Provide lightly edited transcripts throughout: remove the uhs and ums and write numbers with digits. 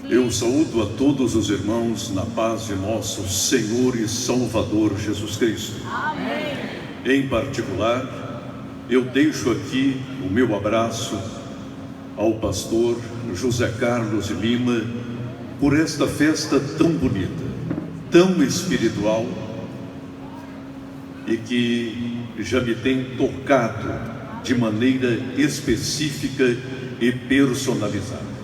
Eu saúdo a todos os irmãos na paz de nosso Senhor e Salvador Jesus Cristo. Amém. Em particular, eu deixo aqui o meu abraço ao pastor José Carlos de Lima por esta festa tão bonita, tão espiritual e que já me tem tocado de maneira específica e personalizada.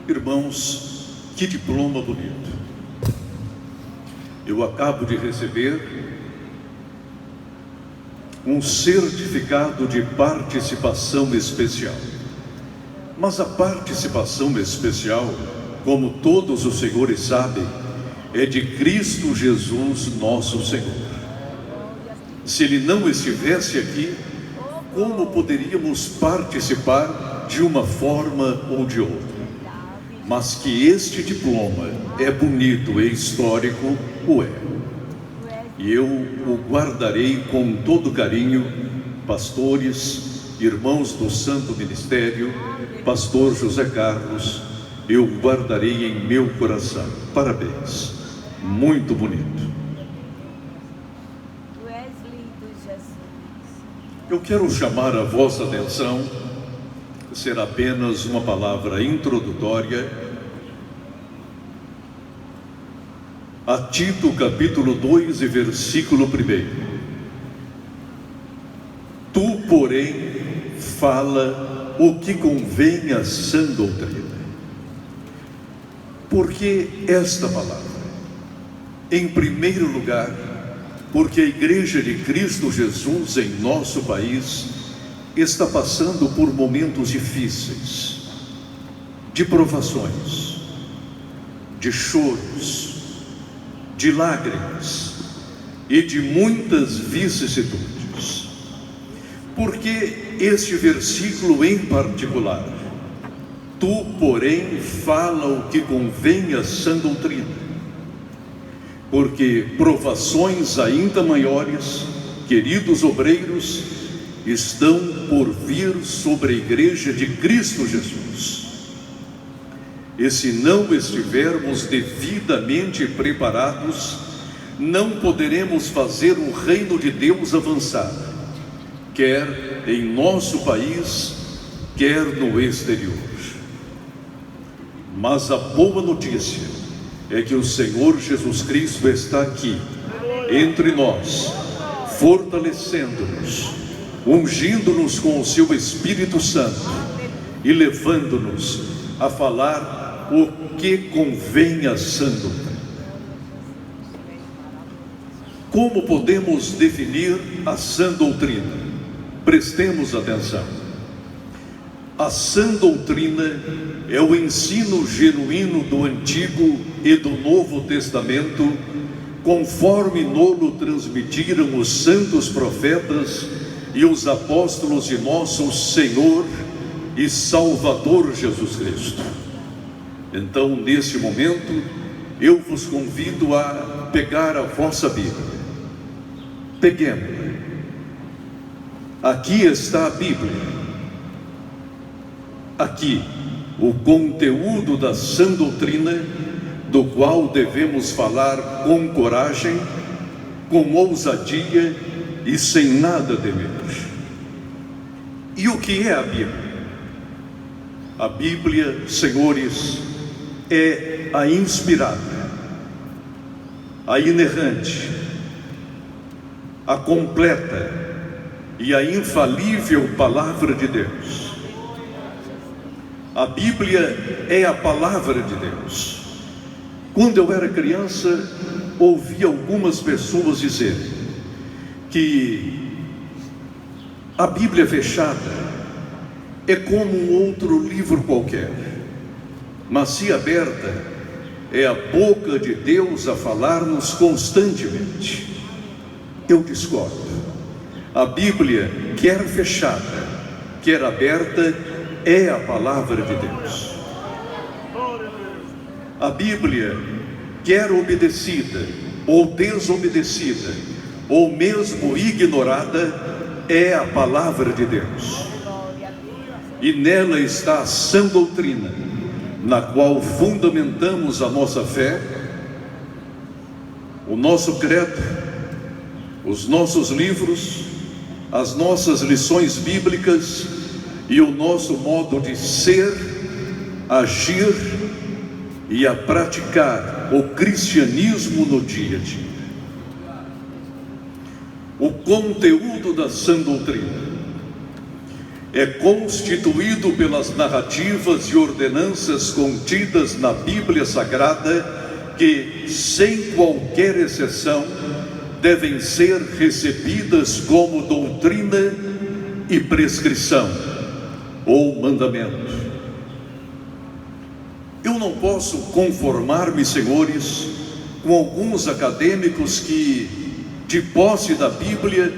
Irmãos, que diploma bonito! Eu acabo de receber um certificado de participação especial. Mas a participação especial, como todos os senhores sabem, é de Cristo Jesus, nosso Senhor. Se Ele não estivesse aqui, como poderíamos participar de uma forma ou de outra? Mas que este diploma é bonito e histórico, o é. E eu o guardarei com todo carinho, pastores, irmãos do Santo Ministério, pastor José Carlos, eu guardarei em meu coração. Parabéns, muito bonito. Eu quero chamar a vossa atenção, será apenas uma palavra introdutória, a Tito capítulo 2 e versículo 1. Tu, porém, fala o que convém à sã doutrina. Por que esta palavra? Em primeiro lugar, porque a Igreja de Cristo Jesus em nosso país está passando por momentos difíceis, de provações, de choros, de lágrimas e de muitas vicissitudes. Porque este versículo em particular, tu, porém, fala o que convém à sã doutrina. Porque provações ainda maiores, queridos obreiros, estão por vir sobre a Igreja de Cristo Jesus. E se não estivermos devidamente preparados, não poderemos fazer o reino de Deus avançar, quer em nosso país, quer no exterior. Mas a boa notícia é que o Senhor Jesus Cristo está aqui, entre nós, fortalecendo-nos, ungindo-nos com o seu Espírito Santo e levando-nos a falar o que convém à sã doutrina. Como podemos definir a sã doutrina? Prestemos atenção. A sã doutrina é o ensino genuíno do Antigo e do Novo Testamento, conforme nolo transmitiram os santos profetas e os apóstolos de nosso Senhor e Salvador Jesus Cristo. Então, nesse momento, eu vos convido a pegar a vossa Bíblia. Peguemos. Aqui está a Bíblia. Aqui, o conteúdo da sã doutrina, do qual devemos falar com coragem, com ousadia e sem nada temer. E o que é a Bíblia? A Bíblia, senhores, é a inspirada, a inerrante, a completa e a infalível Palavra de Deus. A Bíblia é a Palavra de Deus. Quando eu era criança, ouvi algumas pessoas dizerem que a Bíblia fechada é como um outro livro qualquer, mas se aberta, é a boca de Deus a falar-nos constantemente. Eu discordo. A Bíblia, quer fechada, quer aberta, é a Palavra de Deus. A Bíblia, quer obedecida ou desobedecida, ou mesmo ignorada, é a Palavra de Deus. E nela está a sã doutrina, na qual fundamentamos a nossa fé, o nosso credo, os nossos livros, as nossas lições bíblicas e o nosso modo de ser, agir e a praticar o cristianismo no dia a dia. O conteúdo da sã doutrina é constituído pelas narrativas e ordenanças contidas na Bíblia Sagrada que, sem qualquer exceção, devem ser recebidas como doutrina e prescrição ou mandamento. Eu não posso conformar-me, senhores, com alguns acadêmicos que, de posse da Bíblia,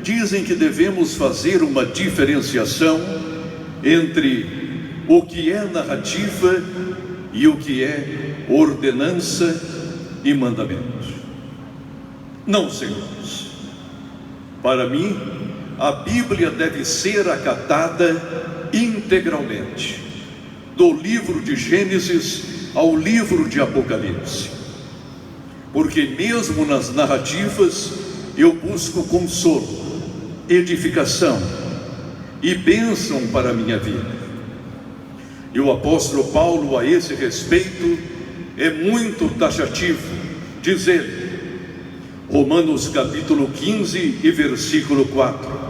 dizem que devemos fazer uma diferenciação entre o que é narrativa e o que é ordenança e mandamento. Não, senhores. Para mim, a Bíblia deve ser acatada integralmente, do livro de Gênesis ao livro de Apocalipse, porque mesmo nas narrativas eu busco consolo, edificação e bênção para a minha vida. E o apóstolo Paulo, a esse respeito, é muito taxativo, diz ele, Romanos capítulo 15 e versículo 4: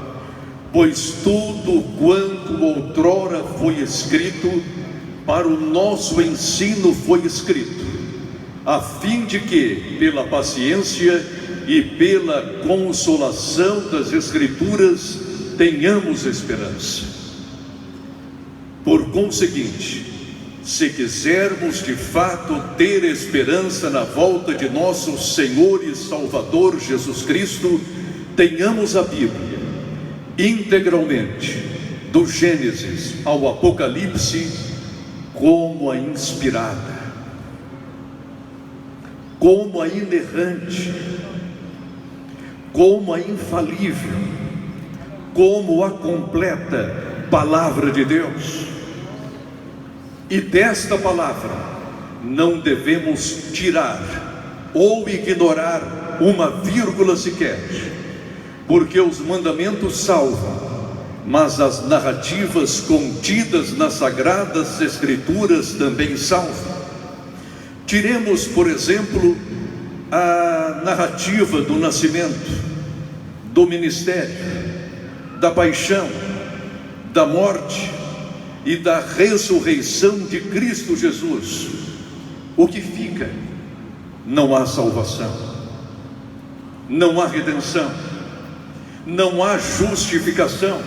pois tudo quanto outrora foi escrito, para o nosso ensino foi escrito, a fim de que, pela paciência e pela consolação das Escrituras, tenhamos esperança. Por conseguinte, se quisermos de fato ter esperança na volta de nosso Senhor e Salvador Jesus Cristo, tenhamos a Bíblia integralmente, do Gênesis ao Apocalipse, como a inspirada, como a inerrante, como a infalível, como a completa palavra de Deus. E desta palavra não devemos tirar ou ignorar uma vírgula sequer, porque os mandamentos salvam, mas as narrativas contidas nas Sagradas Escrituras também salvam. Tiremos, por exemplo, a narrativa do nascimento, do ministério, da paixão, da morte e da ressurreição de Cristo Jesus. O que fica? Não há salvação, não há redenção, não há justificação,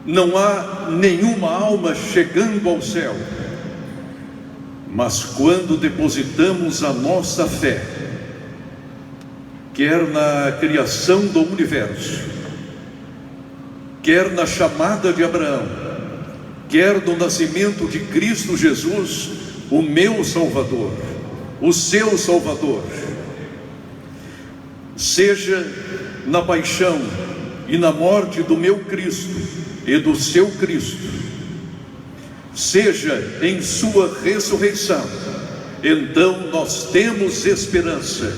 não há nenhuma alma chegando ao céu. Mas quando depositamos a nossa fé, quer na criação do universo, quer na chamada de Abraão, quer no nascimento de Cristo Jesus, o meu Salvador, o seu Salvador, seja na paixão e na morte do meu Cristo e do seu Cristo, seja em sua ressurreição, então nós temos esperança,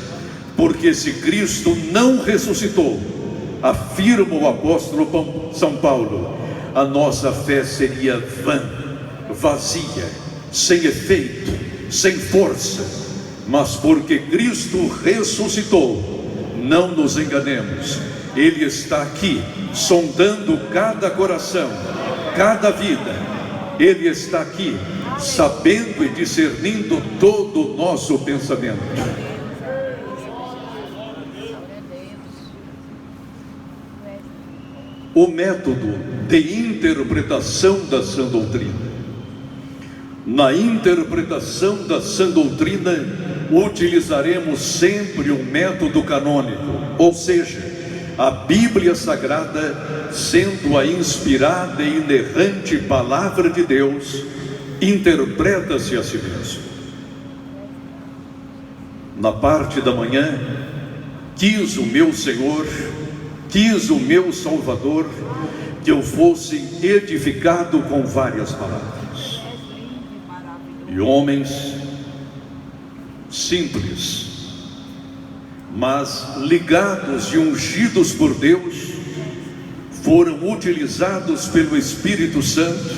porque se Cristo não ressuscitou, afirma o apóstolo São Paulo, a nossa fé seria vã, vazia, sem efeito, sem força. Mas porque Cristo ressuscitou, não nos enganemos, Ele está aqui, sondando cada coração, cada vida. Ele está aqui, sabendo e discernindo todo o nosso pensamento. O método de interpretação da sã doutrina. Na interpretação da sã doutrina, utilizaremos sempre um método canônico, ou seja, a Bíblia Sagrada, sendo a inspirada e inerrante palavra de Deus, interpreta-se a si mesmo. Na parte da manhã, quis o meu Senhor, quis o meu Salvador, que eu fosse edificado com várias palavras. e homens simples, mas ligados e ungidos por Deus, foram utilizados pelo Espírito Santo,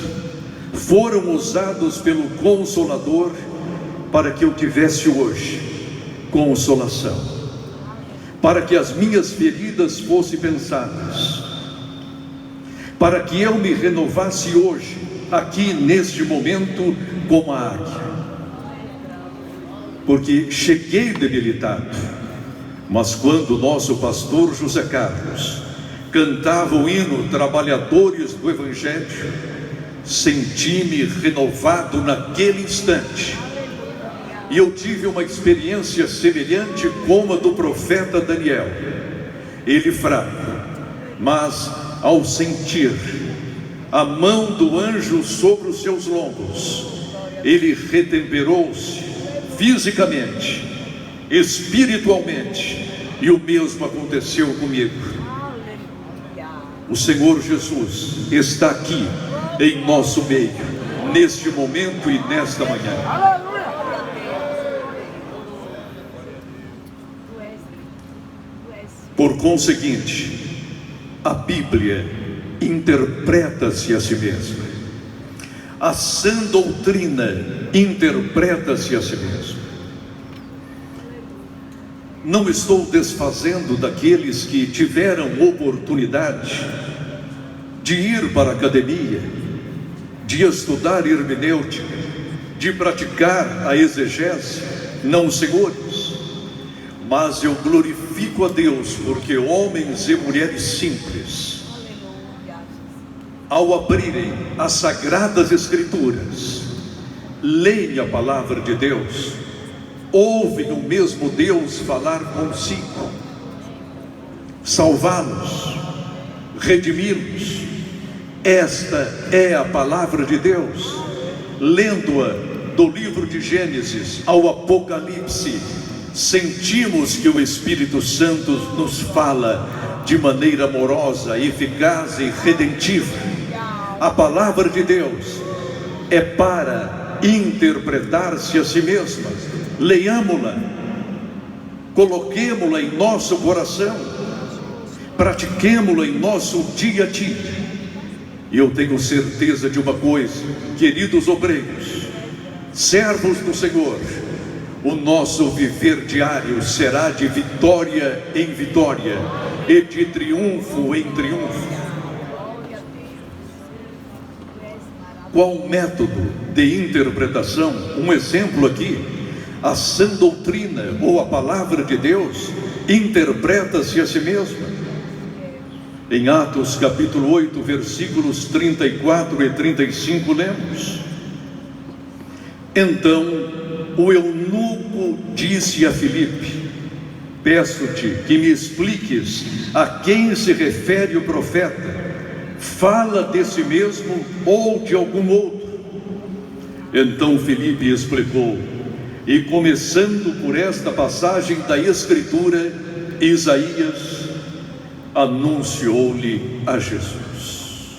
foram usados pelo Consolador para que eu tivesse hoje consolação, para que as minhas feridas fossem pensadas, para que eu me renovasse hoje, aqui neste momento, como a águia, porque cheguei debilitado, mas quando o nosso pastor José Carlos cantava o hino Trabalhadores do Evangelho, senti-me renovado naquele instante, e eu tive uma experiência semelhante como a do profeta Daniel. Ele fraco, mas ao sentir a mão do anjo sobre os seus lombos, ele retemperou-se fisicamente, espiritualmente, e o mesmo aconteceu comigo. O Senhor Jesus está aqui em nosso meio, neste momento e nesta manhã. Por conseguinte, a Bíblia interpreta-se a si mesma, a sã doutrina interpreta-se a si mesma. Não estou desfazendo daqueles que tiveram oportunidade de ir para a academia, de estudar hermenêutica, de praticar a exegese, não, senhores, mas eu glorifico a Deus, porque homens e mulheres simples, ao abrirem as Sagradas Escrituras, leem a palavra de Deus, ouvem o mesmo Deus falar consigo, salvá-los, redimi-los. Esta é a palavra de Deus. Lendo-a do livro de Gênesis ao Apocalipse, sentimos que o Espírito Santo nos fala de maneira amorosa, eficaz e redentiva. A palavra de Deus é para interpretar-se a si mesma. Leiamo-la, coloquemo-la em nosso coração, pratiquemo-la em nosso dia a dia. E eu tenho certeza de uma coisa, queridos obreiros, servos do Senhor, o nosso viver diário será de vitória em vitória e de triunfo em triunfo. Qual o método de interpretação? Um exemplo aqui: a sã doutrina ou a palavra de Deus interpreta-se a si mesma. Em Atos capítulo 8, versículos 34 e 35, lemos: Então o eunuco disse a Filipe: Peço-te que me expliques a quem se refere o profeta. Fala de si mesmo ou de algum outro? Então Filipe explicou, e começando por esta passagem da Escritura, Isaías anunciou-lhe a Jesus.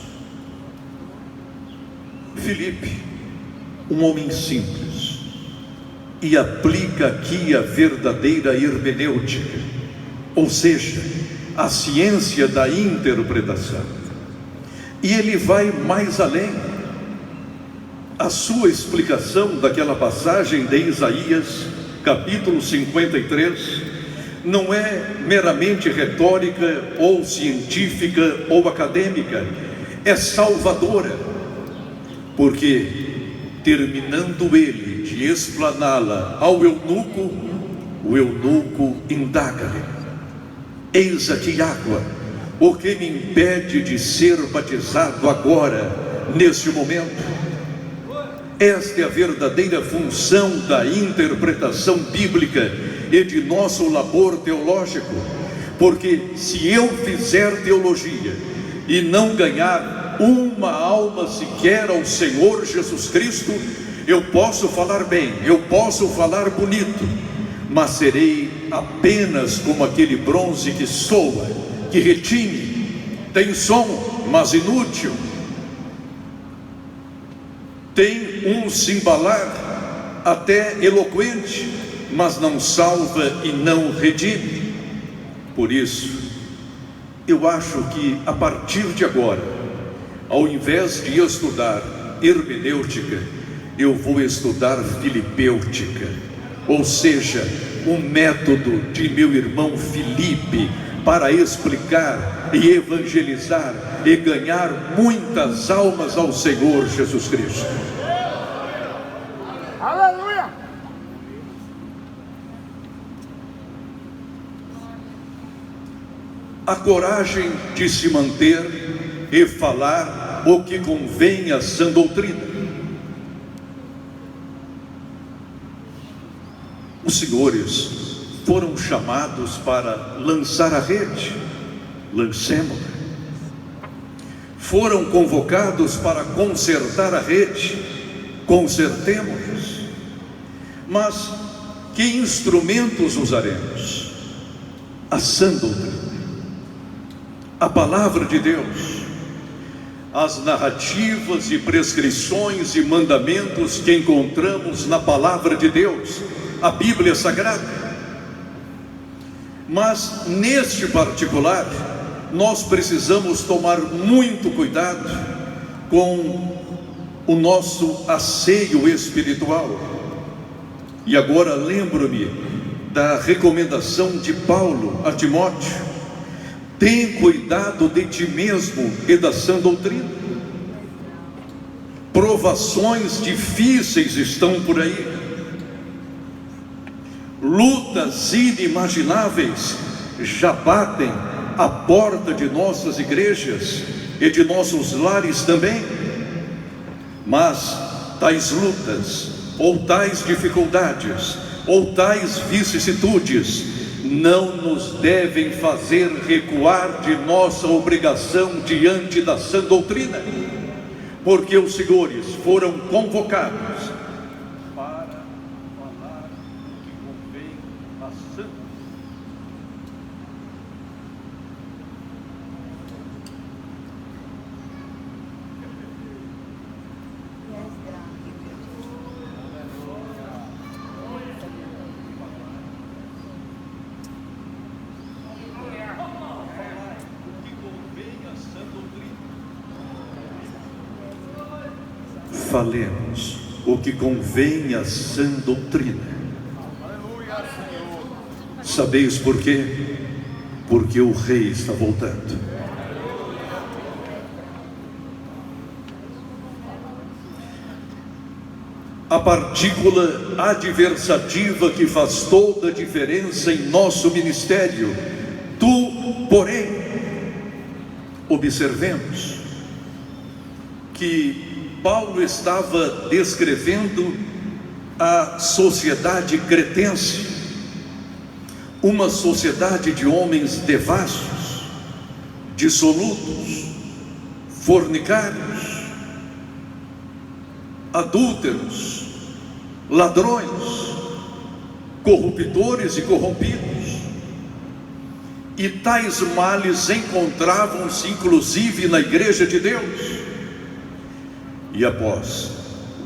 Filipe, um homem simples, e aplica aqui a verdadeira hermenêutica, ou seja, a ciência da interpretação. E ele vai mais além. A sua explicação daquela passagem de Isaías, capítulo 53, não é meramente retórica, ou científica, ou acadêmica, é salvadora, porque, terminando ele de explaná-la ao eunuco, o eunuco indaga-lhe: Eis aqui água, o que me impede de ser batizado agora, neste momento? Esta é a verdadeira função da interpretação bíblica e de nosso labor teológico, porque se eu fizer teologia e não ganhar uma alma sequer ao Senhor Jesus Cristo, eu posso falar bem, eu posso falar bonito, mas serei apenas como aquele bronze que soa, que retine, tem som, mas inútil, tem um cimbalar, até eloquente, mas não salva e não redime. Por isso, eu acho que a partir de agora, ao invés de estudar hermenêutica, eu vou estudar filipêutica, ou seja, o método de meu irmão Filipe para explicar e evangelizar e ganhar muitas almas ao Senhor Jesus Cristo. Aleluia! A coragem de se manter e falar o que convém à sã doutrina. Os senhores foram chamados para lançar a rede, lancemos-la. Foram convocados para consertar a rede, consertemos-nos. Mas que instrumentos usaremos? A sã doutrina, a palavra de Deus, as narrativas e prescrições e mandamentos que encontramos na palavra de Deus, a Bíblia Sagrada. Mas neste particular, nós precisamos tomar muito cuidado com o nosso asseio espiritual. E agora lembro-me da recomendação de Paulo a Timóteo: tem cuidado de ti mesmo e da sã doutrina. Provações difíceis estão por aí, lutas inimagináveis já batem à porta de nossas igrejas e de nossos lares também. Mas tais lutas, ou tais dificuldades, ou tais vicissitudes, não nos devem fazer recuar de nossa obrigação diante da sã doutrina, porque os senhores foram convocados para falar o que convém à sã. Falemos o que convém à sã doutrina. Sabeis por quê? Porque o Rei está voltando. A partícula adversativa que faz toda a diferença em nosso ministério. Tu, porém, observemos que Paulo estava descrevendo a sociedade cretense, uma sociedade de homens devassos, dissolutos, fornicários, adúlteros, ladrões, corruptores e corrompidos. E tais males encontravam-se inclusive na igreja de Deus. E após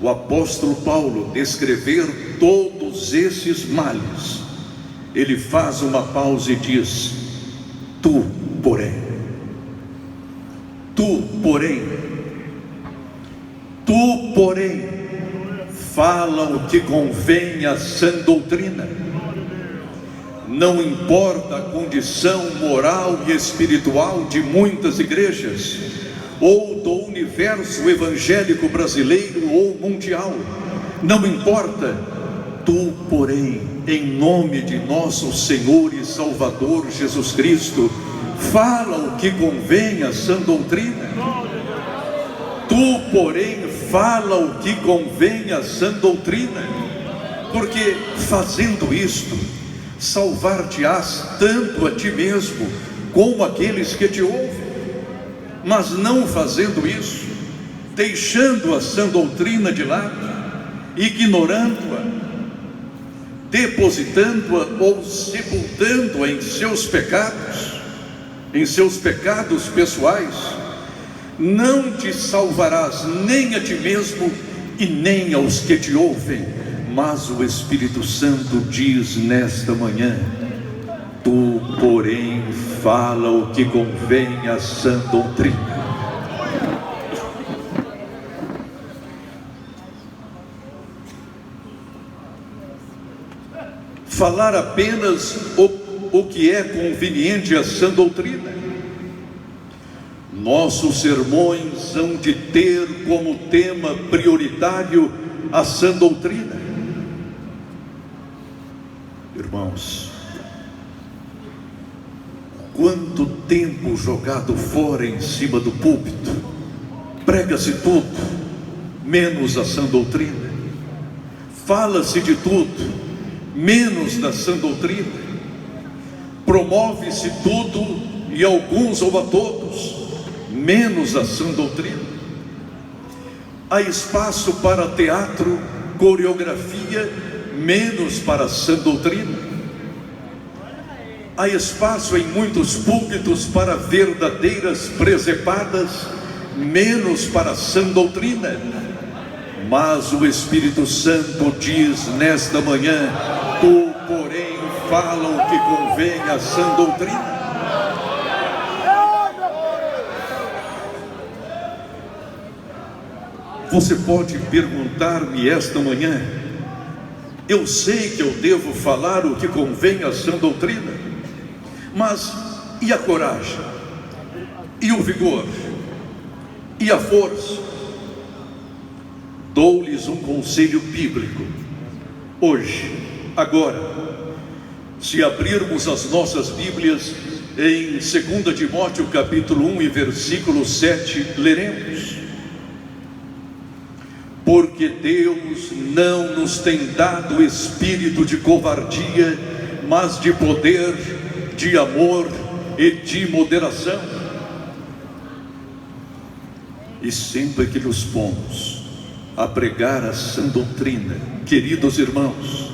o apóstolo Paulo descrever todos esses males, ele faz uma pausa e diz: tu, porém, fala o que convém à sã doutrina. Não importa a condição moral e espiritual de muitas igrejas, ou do universo evangélico brasileiro ou mundial, não importa. Tu, porém, em nome de nosso Senhor e Salvador Jesus Cristo, fala o que convém à sã doutrina. Tu, porém, fala o que convém à sã doutrina, porque fazendo isto, salvar-te-ás tanto a ti mesmo como aqueles que te ouvem. Mas não fazendo isso, deixando a sã doutrina de lado, ignorando-a, depositando-a ou sepultando-a em seus pecados pessoais, não te salvarás nem a ti mesmo e nem aos que te ouvem, Mas o Espírito Santo diz nesta manhã: tu, porém, fala o que convém à sã doutrina. Falar apenas o que é conveniente à sã doutrina. Nossos sermões hão de ter como tema prioritário a sã doutrina. Irmãos, quanto tempo jogado fora em cima do púlpito, prega-se tudo, menos a sã doutrina. Fala-se de tudo, menos da sã doutrina. Promove-se tudo e alguns ou a todos, menos a sã doutrina. Há espaço para teatro, coreografia, menos para a sã doutrina. Há espaço em muitos púlpitos para verdadeiras presepadas, menos para a sã doutrina. Mas o Espírito Santo diz nesta manhã: tu, porém, fala o que convém à sã doutrina. Você pode perguntar-me esta manhã: eu sei que eu devo falar o que convém à sã doutrina, mas e a coragem? E o vigor? E a força? Dou-lhes um conselho bíblico. Hoje, agora, se abrirmos as nossas Bíblias em 2 Timóteo capítulo 1 e versículo 7, leremos: porque Deus não nos tem dado espírito de covardia, mas de poder, de amor e de moderação. E sempre que nos pomos a pregar a sã doutrina, queridos irmãos,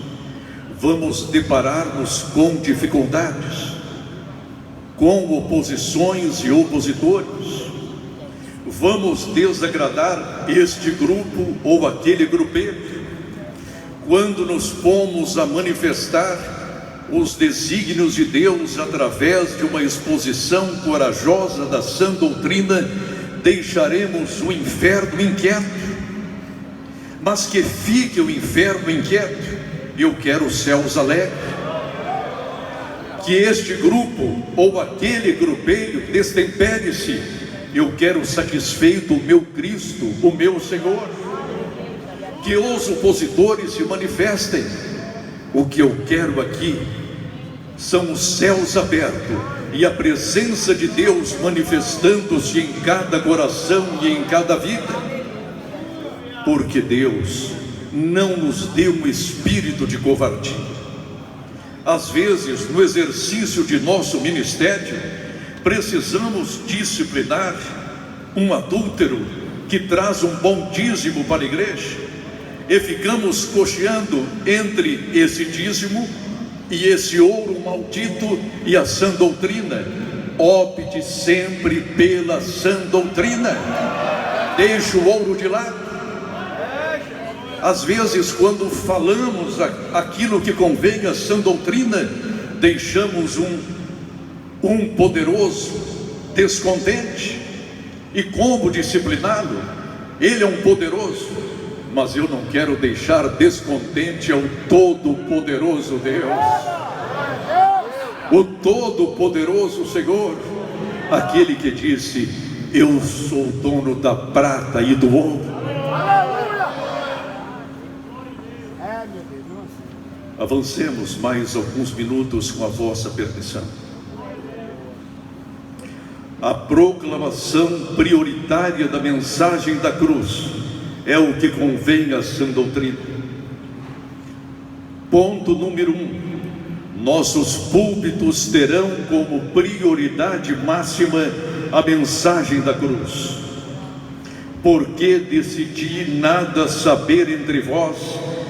vamos deparar-nos com dificuldades, com oposições e opositores. Vamos desagradar este grupo ou aquele grupeiro. Quando nos pomos a manifestar os desígnios de Deus através de uma exposição corajosa da sã doutrina, deixaremos o inferno inquieto. Mas que fique o inferno inquieto, eu quero céus alegres. Que este grupo ou aquele grupeiro destempere-se, eu quero satisfeito o meu Cristo, o meu Senhor. Que os opositores se manifestem. O que eu quero aqui são os céus abertos e a presença de Deus manifestando-se em cada coração e em cada vida. Porque Deus não nos deu um espírito de covardia. Às vezes, no exercício de nosso ministério, precisamos disciplinar um adúltero que traz um bom dízimo para a igreja, e ficamos cocheando entre esse dízimo e esse ouro maldito e a sã doutrina. Opte sempre pela sã doutrina. Deixe o ouro de lado. Às vezes, quando falamos aquilo que convém à sã doutrina, deixamos um poderoso descontente. E como discipliná-lo? Ele é um poderoso, mas eu não quero deixar descontente ao todo-poderoso Deus, o todo-poderoso Senhor, aquele que disse: eu sou dono da prata e do ouro. Avancemos mais alguns minutos com a vossa permissão. A proclamação prioritária da mensagem da cruz é o que convém à sã doutrina. Ponto número 1: nossos púlpitos terão como prioridade máxima a mensagem da cruz. Porque decidi nada saber entre vós,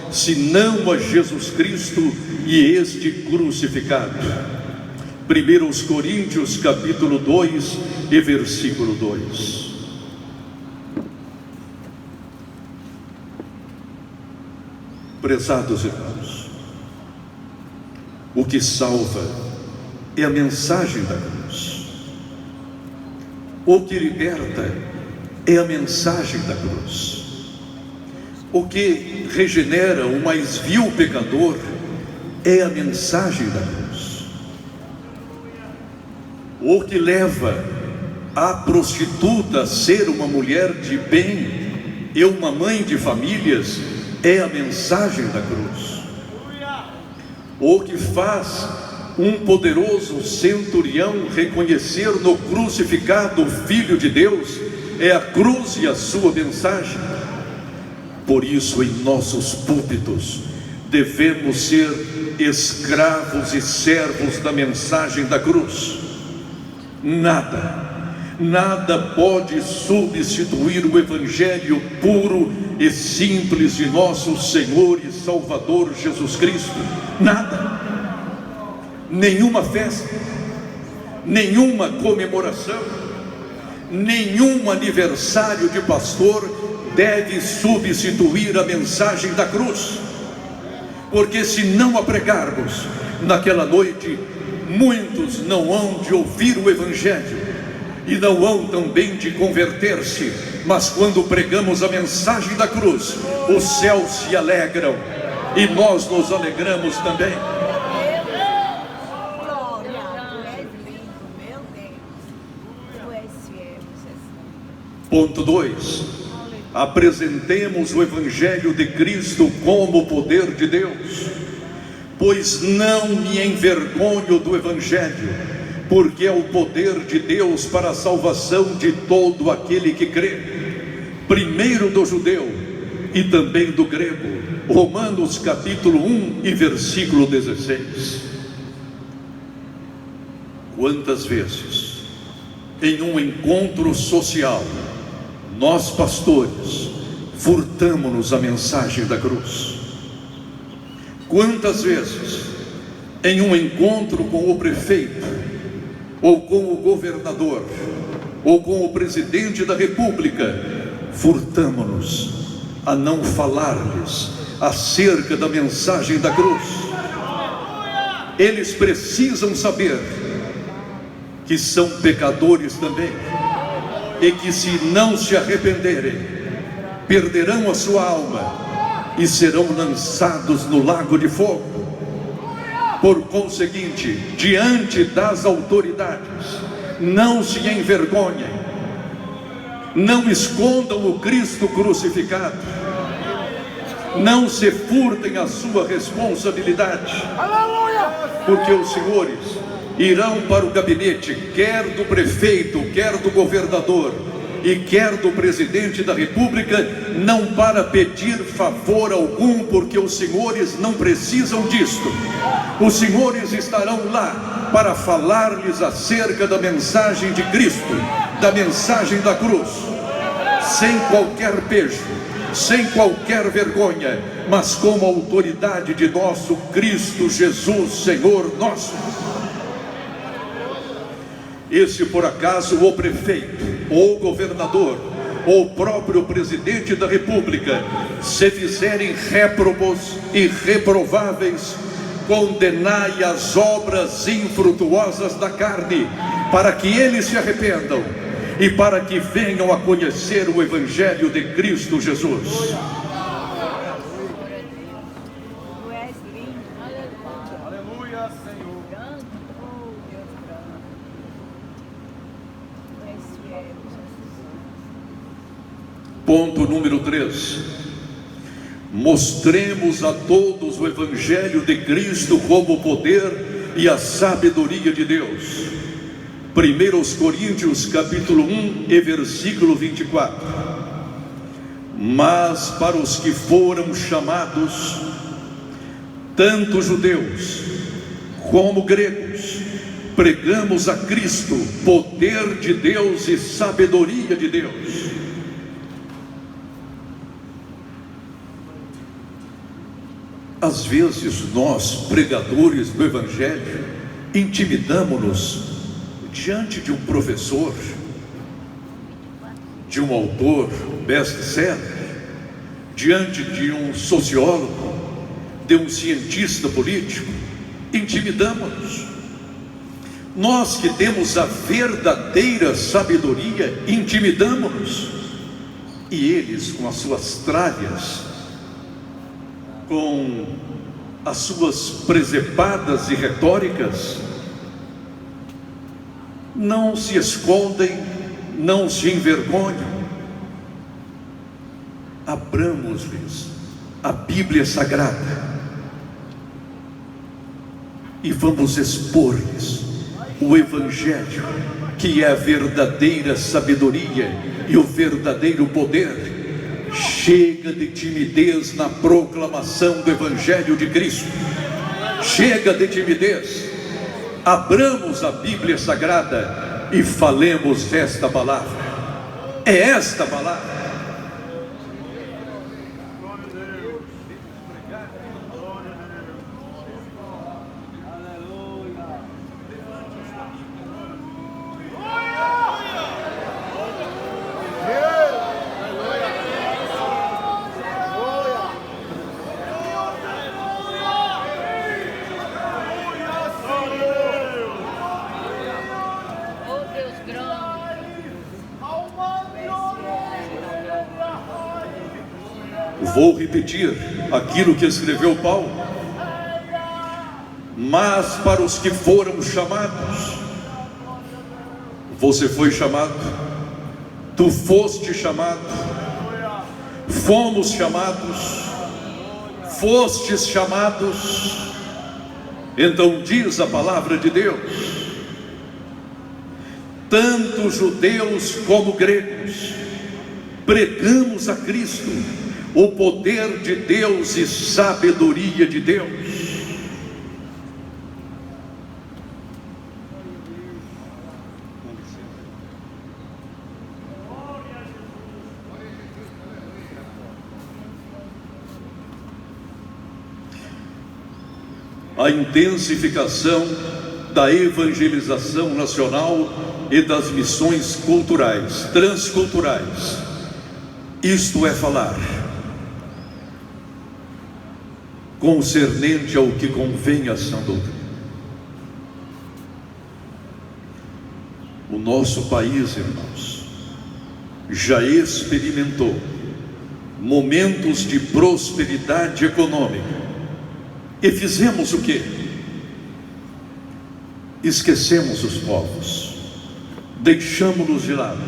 senão a Jesus Cristo e este crucificado. 1 Coríntios capítulo 2 e versículo 2. Prezados irmãos, o que salva é a mensagem da cruz. O que liberta é a mensagem da cruz. O que regenera o mais vil pecador é a mensagem da cruz. O que leva a prostituta a ser uma mulher de bem e uma mãe de famílias é a mensagem da cruz. O que faz um poderoso centurião reconhecer no crucificado o Filho de Deus é a cruz e a sua mensagem. Por isso, em nossos púlpitos, devemos ser escravos e servos da mensagem da cruz. Nada pode substituir o Evangelho puro e simples de nosso Senhor e Salvador Jesus Cristo. Nada. Nenhuma festa, nenhuma comemoração, nenhum aniversário de pastor deve substituir a mensagem da cruz. Porque se não a pregarmos naquela noite, muitos não hão de ouvir o Evangelho e não hão também de converter-se. Mas quando pregamos a mensagem da cruz, os céus se alegram e nós nos alegramos também. Ponto 2. Apresentemos o Evangelho de Cristo como poder de Deus. Pois não me envergonho do Evangelho, porque é o poder de Deus para a salvação de todo aquele que crê, primeiro do judeu e também do grego. Romanos capítulo 1 e versículo 16. Quantas vezes em um encontro social nós pastores furtamo-nos a mensagem da cruz? Quantas vezes em um encontro com o prefeito, ou com o governador, ou com o presidente da república, furtamo-nos a não falar-lhes acerca da mensagem da cruz? Eles precisam saber que são pecadores também, e que se não se arrependerem, perderão a sua alma e serão lançados no lago de fogo. Por conseguinte, diante das autoridades, não se envergonhem, não escondam o Cristo crucificado, não se furtem a sua responsabilidade, porque os senhores irão para o gabinete, quer do prefeito, quer do governador e quer do presidente da república, não para pedir favor algum, porque os senhores não precisam disto. Os senhores estarão lá para falar-lhes acerca da mensagem de Cristo, da mensagem da cruz, sem qualquer pejo, sem qualquer vergonha, mas com a autoridade de nosso Cristo Jesus, Senhor nosso. E se por acaso o prefeito, ou o governador, ou o próprio presidente da república se fizerem réprobos e reprováveis, condenai as obras infrutuosas da carne, para que eles se arrependam e para que venham a conhecer o Evangelho de Cristo Jesus. Ponto número 3. Mostremos a todos o Evangelho de Cristo como o poder e a sabedoria de Deus. 1 Coríntios capítulo 1 e versículo 24. Mas para os que foram chamados, tanto judeus como gregos, pregamos a Cristo, poder de Deus e sabedoria de Deus. Às vezes nós, pregadores do Evangelho, intimidamos-nos diante de um professor, de um autor best-seller, diante de um sociólogo, de um cientista político, intimidamos-nos. Nós que temos a verdadeira sabedoria, intimidamos-nos. E eles, com as suas tralhas, com as suas presepadas e retóricas, não se escondem, não se envergonham. Abramos-lhes a Bíblia Sagrada e vamos expor-lhes o Evangelho, que é a verdadeira sabedoria e o verdadeiro poder. Chega de timidez na proclamação do Evangelho de Cristo. Chega de timidez. Abramos a Bíblia Sagrada e falemos esta palavra. É esta palavra. Vou repetir aquilo que escreveu Paulo. Mas para os que foram chamados, você foi chamado, tu foste chamado, fomos chamados, fostes chamados. Então diz a palavra de Deus: tanto judeus como gregos pregamos a Cristo, o poder de Deus e sabedoria de Deus. A intensificação da evangelização nacional e das missões culturais, transculturais. Isto é falar concernente ao que convém à sã doutrina. O nosso país, irmãos, já experimentou momentos de prosperidade econômica. E fizemos o quê? Esquecemos os povos, deixamos-nos de lado,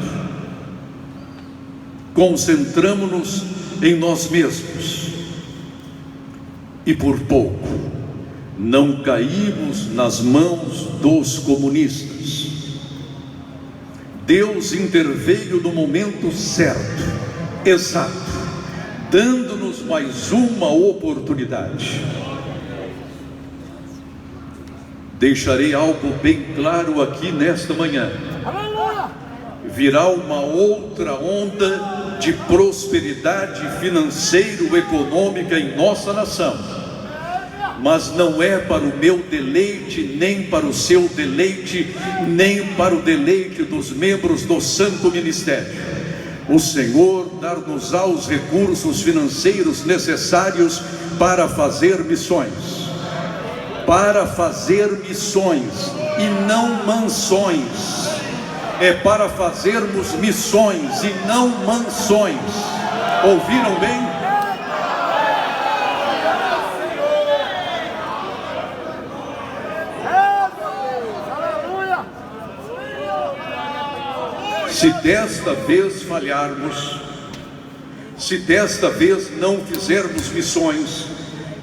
concentramos-nos em nós mesmos. E por pouco não caímos nas mãos dos comunistas. Deus interveio no momento certo, exato, dando-nos mais uma oportunidade. Deixarei algo bem claro aqui nesta manhã. Virá uma outra onda de prosperidade financeiro-econômica em nossa nação, mas não é para o meu deleite, nem para o seu deleite, nem para o deleite dos membros do Santo Ministério. O Senhor dar-nos-á os recursos financeiros necessários para fazer missões. Para fazer missões e não mansões. É para fazermos missões e não mansões. Ouviram bem? Se desta vez falharmos, se desta vez não fizermos missões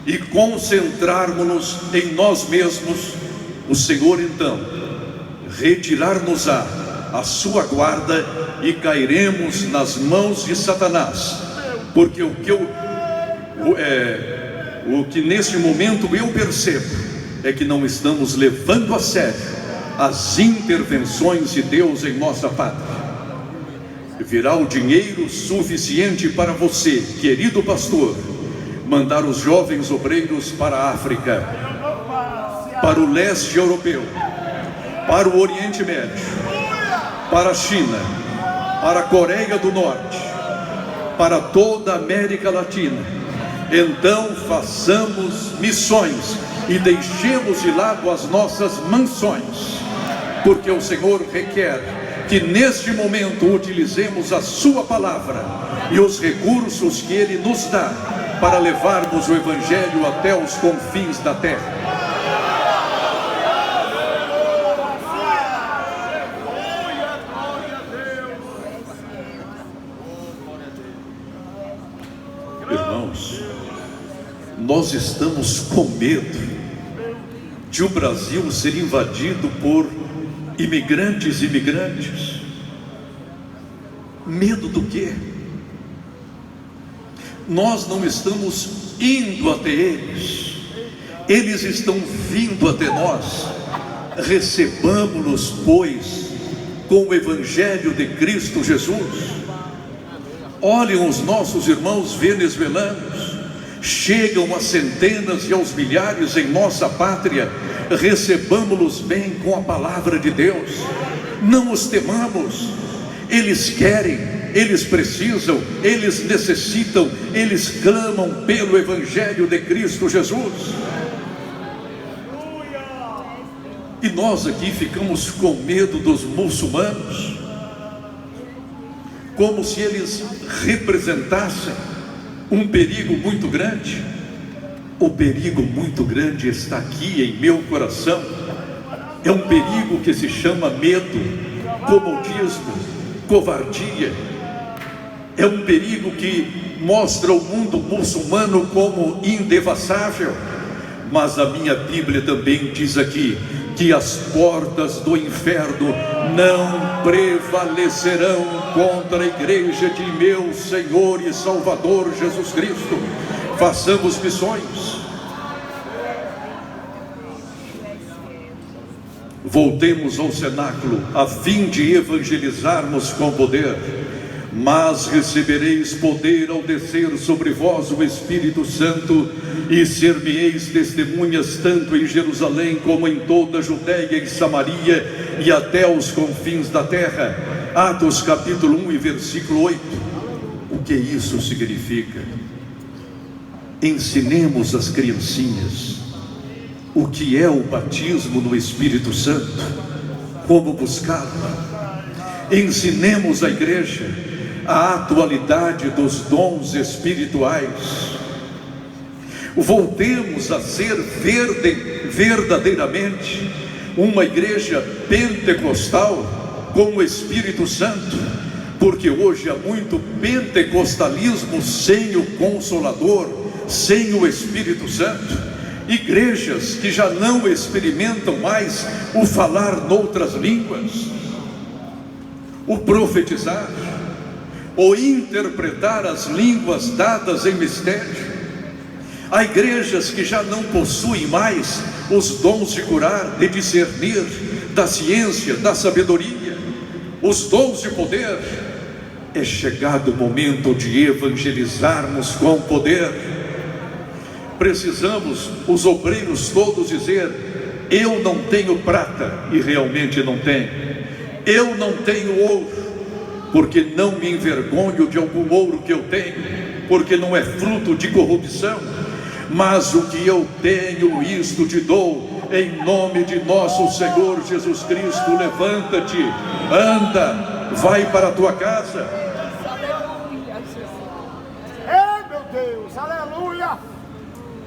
e concentrarmos-nos em nós mesmos, o Senhor então retirar-nos-á a sua guarda e cairemos nas mãos de Satanás. Porque o que neste momento eu percebo é que não estamos levando a sério as intervenções de Deus em nossa pátria. Virá o dinheiro suficiente para você, querido pastor, mandar os jovens obreiros para a África, para o leste europeu, para o Oriente Médio, para a China, para a Coreia do Norte, para toda a América Latina, Então façamos missões e deixemos de lado as nossas mansões, porque o Senhor requer que neste momento utilizemos a sua palavra e os recursos que Ele nos dá para levarmos o Evangelho até os confins da terra. Irmãos, nós estamos com medo de o Brasil ser invadido por imigrantes. Medo do quê? Nós não estamos indo até eles, eles estão vindo até nós. Recebamos-los, pois, com o Evangelho de Cristo Jesus. Olhem os nossos irmãos venezuelanos, chegam a centenas e aos milhares em nossa pátria. Recebamos-los bem com a palavra de Deus, não os temamos. Eles querem, eles precisam, eles necessitam, eles clamam pelo Evangelho de Cristo Jesus. E nós aqui ficamos com medo dos muçulmanos, como se eles representassem um perigo muito grande. O perigo muito grande está aqui em meu coração. É um perigo que se chama medo, comodismo, covardia. É um perigo que mostra o mundo muçulmano como indevassável. Mas a minha Bíblia também diz aqui que as portas do inferno não prevalecerão contra a igreja de meu Senhor e Salvador Jesus Cristo. Façamos missões. Voltemos ao cenáculo a fim de evangelizarmos com poder. Mas recebereis poder ao descer sobre vós o Espírito Santo, e ser-me-eis testemunhas tanto em Jerusalém como em toda a Judéia e Samaria e até os confins da terra. Atos capítulo 1 e versículo 8. O que isso significa? Ensinemos as criancinhas o que é o batismo no Espírito Santo, como buscá-lo. Ensinemos a igreja a atualidade dos dons espirituais. Voltemos a ser verdadeiramente uma igreja pentecostal com o Espírito Santo, porque hoje há muito pentecostalismo sem o Consolador, sem o Espírito Santo. Igrejas que já não experimentam mais o falar noutras línguas, o profetizar, ou interpretar as línguas dadas em mistério. Há igrejas que já não possuem mais os dons de curar, de discernir, da ciência, da sabedoria, os dons de poder. É chegado o momento de evangelizarmos com poder. Precisamos, os obreiros todos, dizer: eu não tenho prata, e realmente não tenho. Eu não tenho ouro, porque não me envergonho de algum ouro que eu tenho, porque não é fruto de corrupção. Mas o que eu tenho, isto te dou, em nome de nosso Senhor Jesus Cristo. Levanta-te, anda, vai para a tua casa. Ei, meu Deus, aleluia!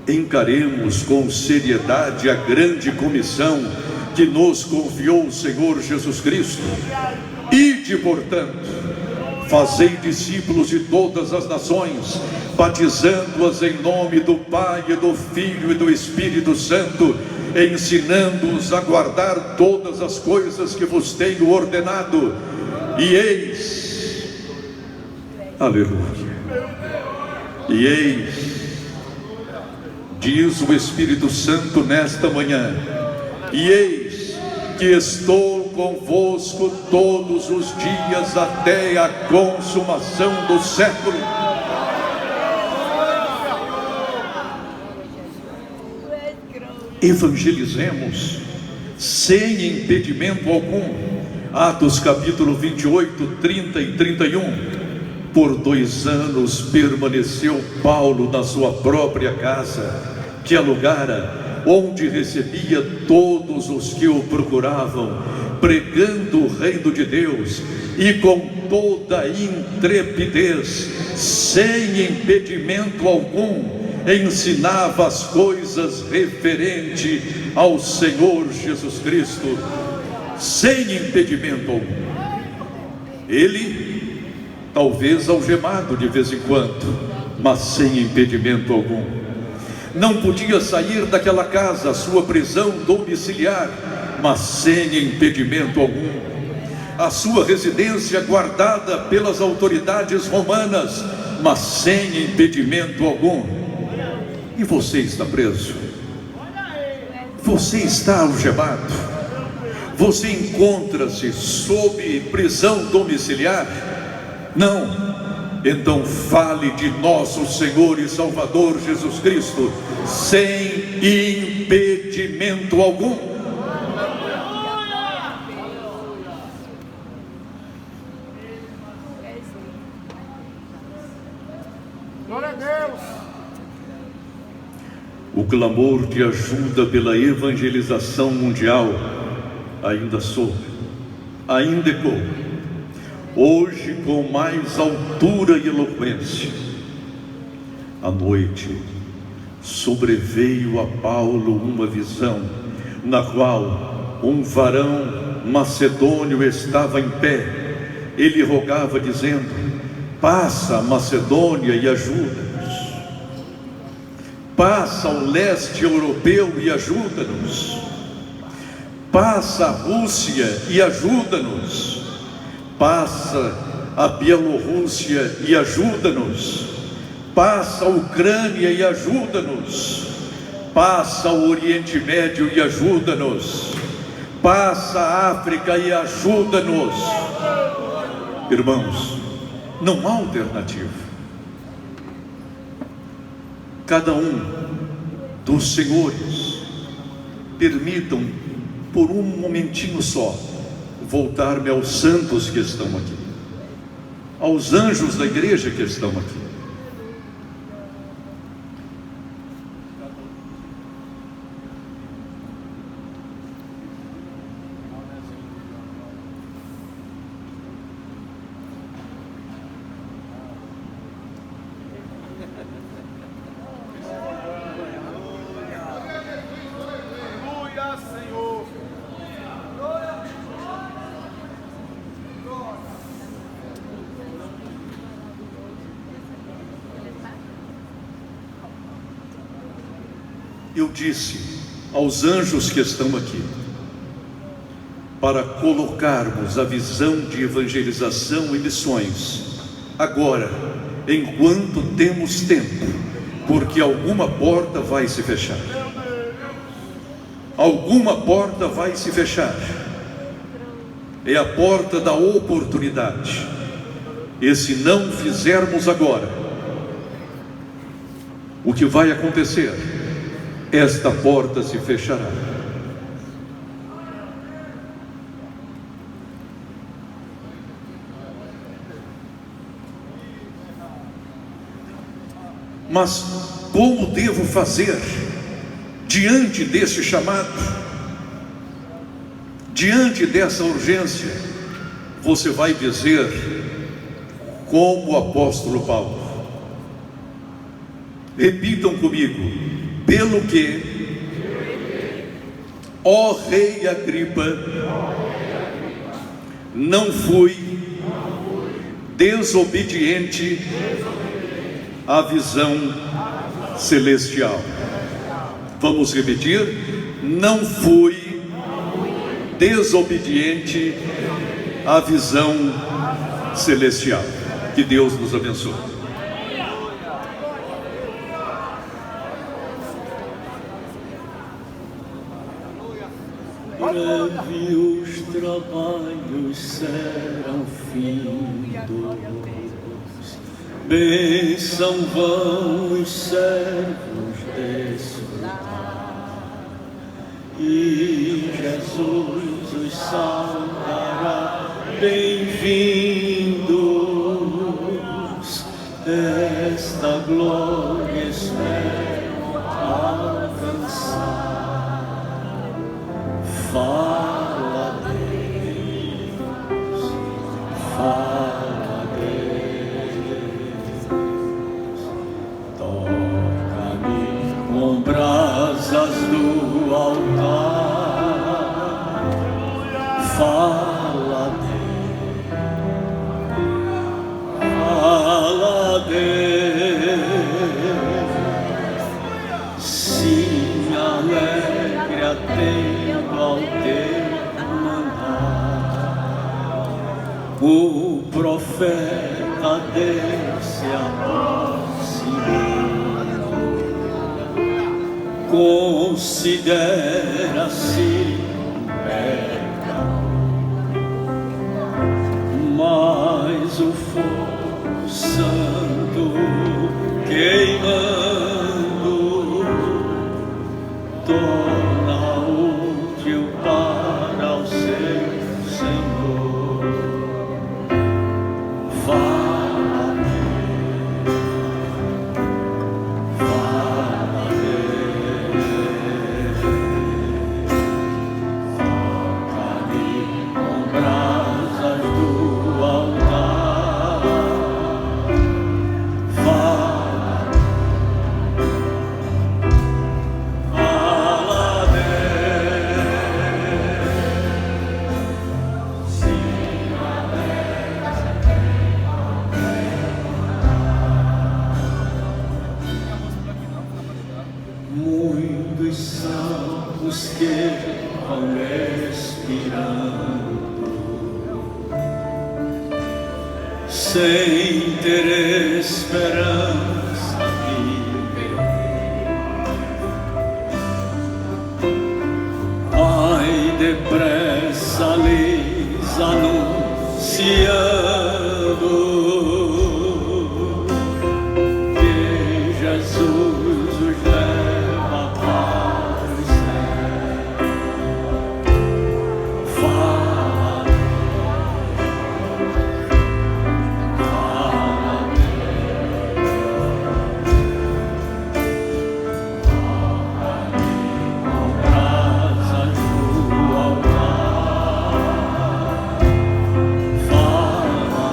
Encaremos com seriedade a grande comissão que nos confiou o Senhor Jesus Cristo. Ide, portanto, fazei discípulos de todas as nações, batizando-as em nome do Pai, e do Filho e do Espírito Santo, ensinando-os a guardar todas as coisas que vos tenho ordenado. E eis, aleluia, e eis, diz o Espírito Santo nesta manhã, e eis que estou convosco todos os dias até a consumação do século. Evangelizemos sem impedimento algum. Atos capítulo 28, 30 e 31. Por 2 anos permaneceu Paulo na sua própria casa, que alugara, onde recebia todos os que o procuravam, pregando o reino de Deus, e com toda intrepidez, sem impedimento algum, ensinava as coisas referentes ao Senhor Jesus Cristo, sem impedimento algum. Ele, talvez algemado de vez em quando, mas sem impedimento algum. Não podia sair daquela casa, a sua prisão domiciliar, mas sem impedimento algum. A sua residência guardada pelas autoridades romanas, mas sem impedimento algum. E você está preso? Você está algemado? Você encontra-se sob prisão domiciliar? Não. Então fale de nosso Senhor e Salvador Jesus Cristo, sem impedimento algum. Glória a Deus. O clamor de ajuda pela evangelização mundial ainda soa, ainda ecoa. Hoje com mais altura e eloquência. À noite sobreveio a Paulo uma visão, na qual um varão macedônio estava em pé. Ele rogava dizendo: passa a Macedônia e ajuda-nos. Passa ao leste europeu e ajuda-nos. Passa a Rússia e ajuda-nos. Passa a Bielorrússia e ajuda-nos. Passa a Ucrânia e ajuda-nos. Passa o Oriente Médio e ajuda-nos. Passa a África e ajuda-nos. Irmãos, não há alternativa. Cada um dos senhores, permitam por um momentinho só voltar-me aos santos que estão aqui, aos anjos da igreja que estão aqui. Aleluia, Senhor. Eu disse aos anjos que estão aqui, para colocarmos a visão de evangelização e missões agora, enquanto temos tempo, porque alguma porta vai se fechar. Alguma porta vai se fechar. É a porta da oportunidade. E se não fizermos agora, o que vai acontecer? Esta porta se fechará. Mas como devo fazer diante desse chamado, diante dessa urgência? Você vai dizer como o apóstolo Paulo. Repitam comigo: pelo que, ó rei Agripa, não fui desobediente à visão celestial. Vamos repetir: não fui desobediente à visão celestial. Que Deus nos abençoe. Breve os trabalhos serão findos, bênção vão os servos desfrutar, e Jesus os saudará, bem-vindos. glória espero alcançar. Fala, Deus, fala, Deus, toca-me com brasas do altar. Fala, Deus, se me alegre atendo ao teu mandar. O profeta Deus se aproximou, considera-se pecador, mas o fogo santo queimando torna útil para o seu Senhor. Fala, fala, toca-me com brasas do altar. Fala, muitos são os que vão expirando sem ter esperança de viver. Vai depressa lhes anunciando que Jesus os leva para o céu. Fala, fala, com brasas do altar. Fala,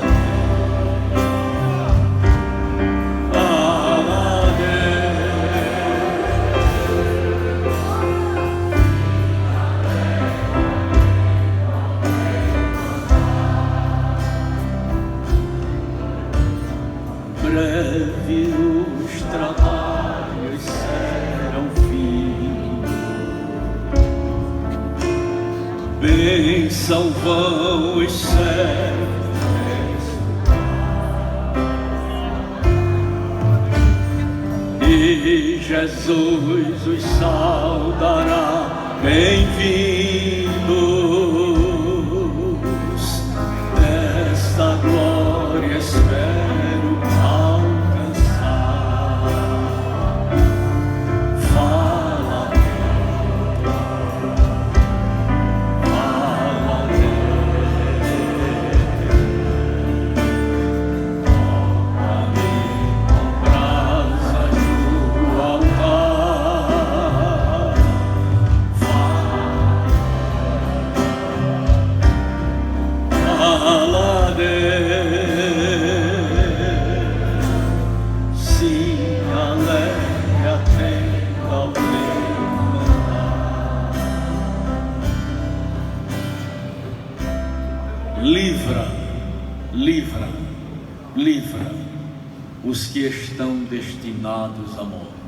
breve os trabalhos serão fim, bênção vão os servos, e Jesus os saudará, bem-vindos, desta glória espero alcançar. Fala, fala, toca-me com brasas do altar. Fala, Deus, se alegre atento ao teu mandar. Livra, livra, livra os que estão destinados à morte.